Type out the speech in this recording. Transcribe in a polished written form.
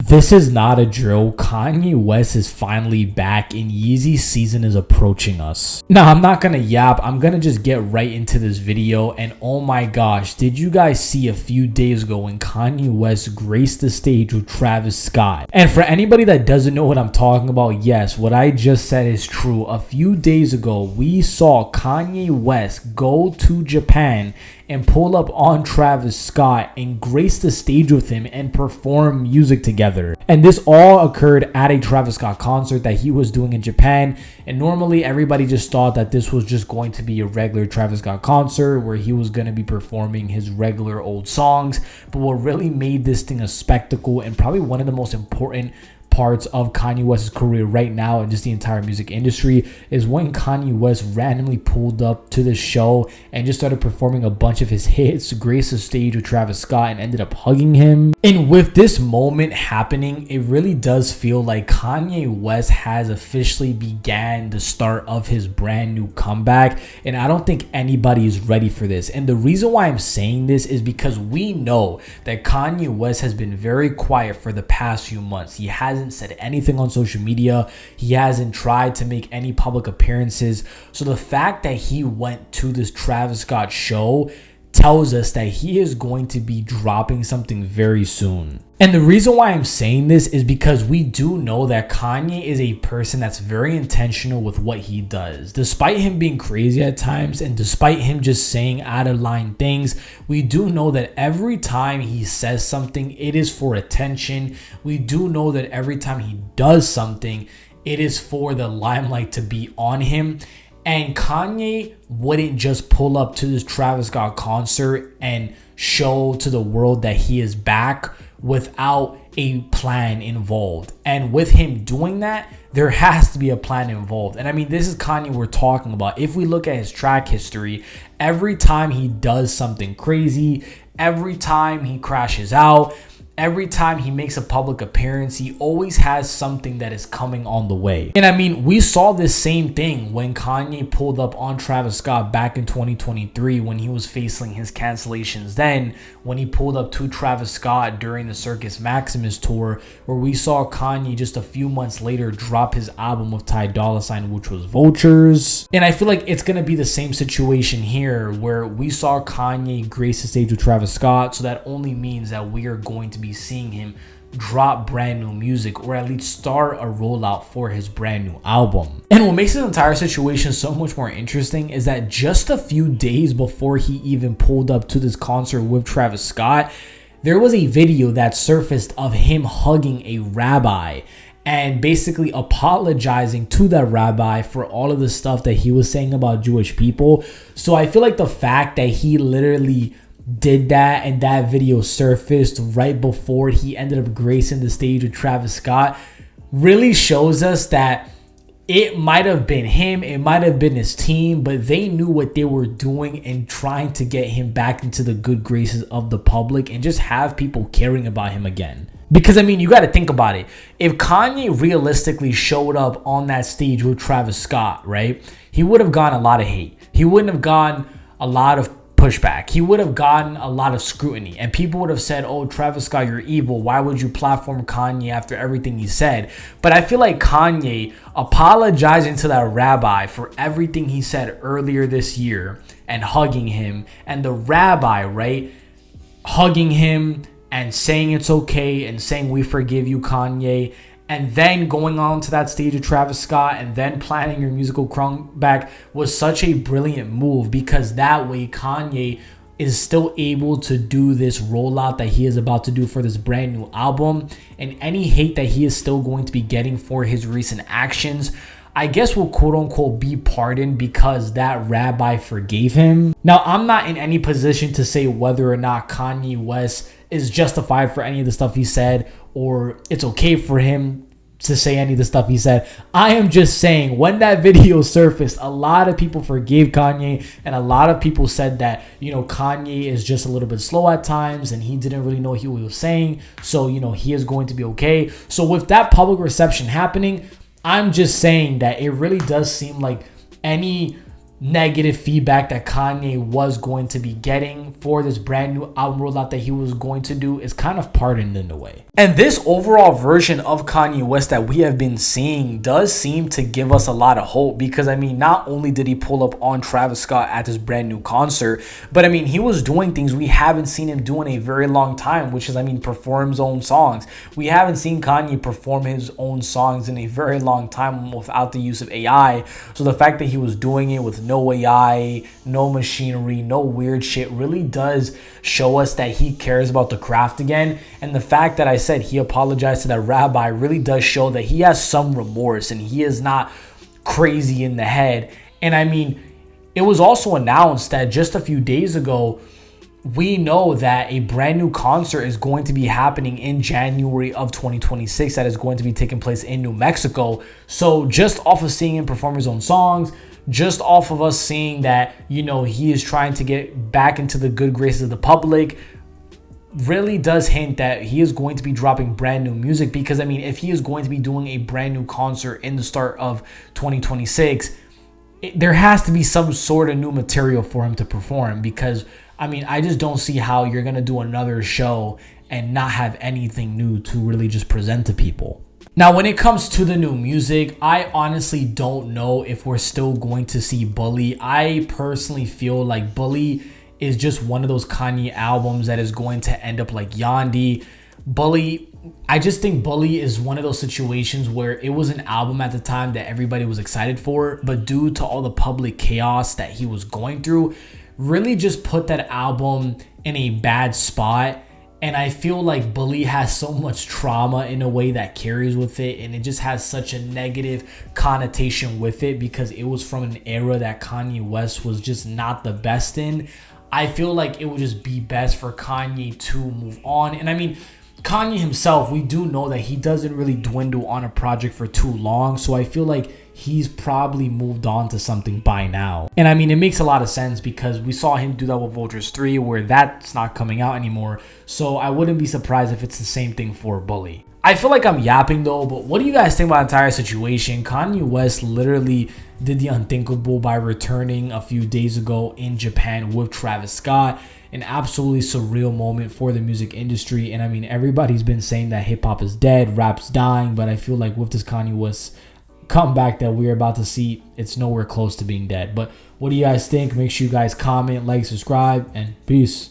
This is not a drill. Kanye West is finally back and Yeezy's season is approaching us. Now, I'm not gonna yap. I'm gonna just get right into this video. And oh my gosh, did you guys see a few days ago when Kanye West graced the stage with Travis Scott? And for anybody that doesn't know what I'm talking about, yes, what I just said is true. A few days ago, we saw Kanye West go to Japan and pull up on Travis Scott and grace the stage with him and perform music together. And this all occurred at a Travis Scott concert that he was doing in Japan. And normally everybody just thought that this was just going to be a regular Travis Scott concert where he was going to be performing his regular old songs. But what really made this thing a spectacle and probably one of the most important parts of Kanye West's career right now and just the entire music industry is when Kanye West randomly pulled up to the show and just started performing a bunch of his hits, graced the stage with Travis Scott and ended up hugging him. And with this moment happening, it really does feel like Kanye West has officially began the start of his brand new comeback, and I don't think anybody is ready for this. And the reason why I'm saying this is because we know that Kanye West has been very quiet for the past few months. He hasn't said anything on social media. He hasn't tried to make any public appearances. So the fact that he went to this Travis Scott show tells us that he is going to be dropping something very soon. And the reason why I'm saying this is because we do know that Kanye is a person that's very intentional with what he does. Despite him being crazy at times and despite him just saying out of line things, we do know that every time he says something, it is for attention. We do know that every time he does something, it is for the limelight to be on him. And Kanye wouldn't just pull up to this Travis Scott concert and show to the world that he is back without a plan involved. And with him doing that, there has to be a plan involved. And I mean, this is Kanye we're talking about. If we look at his track history, every time he does something crazy, every time he crashes out, every time he makes a public appearance, he always has something that is coming on the way. And I mean, we saw this same thing when Kanye pulled up on Travis Scott back in 2023 when he was facing his cancellations. Then when he pulled up to Travis Scott during the Circus Maximus tour, where we saw Kanye just a few months later drop his album with Ty Dolla $ign, which was Vultures. And I feel like it's going to be the same situation here where we saw Kanye grace the stage with Travis Scott. So that only means that we are going to be seeing him drop brand new music or at least start a rollout for his brand new album. And what makes this entire situation so much more interesting is that just a few days before he even pulled up to this concert with Travis Scott, there was a video that surfaced of him hugging a rabbi and basically apologizing to that rabbi for all of the stuff that he was saying about Jewish people. So I feel like the fact that he literally did that and that video surfaced right before he ended up gracing the stage with Travis Scott really shows us that it might have been him, it might have been his team, but they knew what they were doing and trying to get him back into the good graces of the public and just have people caring about him again. Because I mean, you got to think about it. If Kanye realistically showed up on that stage with Travis Scott, right, he would have gotten a lot of hate. He wouldn't have gotten a lot of pushback. He would have gotten a lot of scrutiny and people would have said, oh, Travis Scott, you're evil. Why would you platform Kanye after everything he said? But I feel like Kanye apologizing to that rabbi for everything he said earlier this year and hugging him, and the rabbi, right, hugging him and saying it's okay and saying we forgive you, Kanye, and then going on to that stage of Travis Scott and then planning your musical comeback was such a brilliant move, because that way Kanye is still able to do this rollout that he is about to do for this brand new album, and any hate that he is still going to be getting for his recent actions, I guess, will quote unquote be pardoned because that rabbi forgave him. Now, I'm not in any position to say whether or not Kanye West is justified for any of the stuff he said or it's okay for him to say any of the stuff he said. I am just saying, when that video surfaced, a lot of people forgave Kanye and a lot of people said that, you know, Kanye is just a little bit slow at times and he didn't really know what he was saying. So, you know, he is going to be okay. So with that public reception happening, I'm just saying that it really does seem like any negative feedback that Kanye was going to be getting for this brand new album rollout that he was going to do is kind of pardoned in a way. And this overall version of Kanye West that we have been seeing does seem to give us a lot of hope, because I mean, not only did he pull up on Travis Scott at this brand new concert, but I mean, he was doing things we haven't seen him do in a very long time, which is, I mean, perform his own songs. We haven't seen Kanye perform his own songs in a very long time without the use of AI. So the fact that he was doing it with no AI, no machinery, no weird shit really does show us that he cares about the craft again. And the fact that I said he apologized to that rabbi really does show that he has some remorse and he is not crazy in the head. And I mean, it was also announced that just a few days ago, we know that a brand new concert is going to be happening in January of 2026 that is going to be taking place in New Mexico. So just off of seeing him perform his own songs, just off of us seeing that, you know, he is trying to get back into the good graces of the public, really does hint that he is going to be dropping brand new music. Because I mean, if he is going to be doing a brand new concert in the start of 2026, there has to be some sort of new material for him to perform. Because I mean, I just don't see how you're going to do another show and not have anything new to really just present to people. Now, when it comes to the new music, I honestly don't know if we're still going to see Bully. I personally feel like Bully is just one of those Kanye albums that is going to end up like Yandhi. Bully, I just think Bully is one of those situations where it was an album at the time that everybody was excited for, but due to all the public chaos that he was going through, really just put that album in a bad spot. And I feel like Bully has so much trauma in a way that carries with it, and it just has such a negative connotation with it because it was from an era that Kanye West was just not the best in. I feel like it would just be best for Kanye to move on. And I mean, Kanye himself, we do know that he doesn't really dwindle on a project for too long. So I feel like he's probably moved on to something by now. And I mean, it makes a lot of sense because we saw him do that with Vultures 3, where that's not coming out anymore. So I wouldn't be surprised if it's the same thing for Bully. I feel like I'm yapping though, but what do you guys think about the entire situation? Kanye West literally did the unthinkable by returning a few days ago in Japan with Travis Scott. An absolutely surreal moment for the music industry. And I mean, everybody's been saying that hip hop is dead, rap's dying, but I feel like with this Kanye West comeback that we're about to see, it's nowhere close to being dead. But what do you guys think? Make sure you guys comment, like, subscribe, and peace.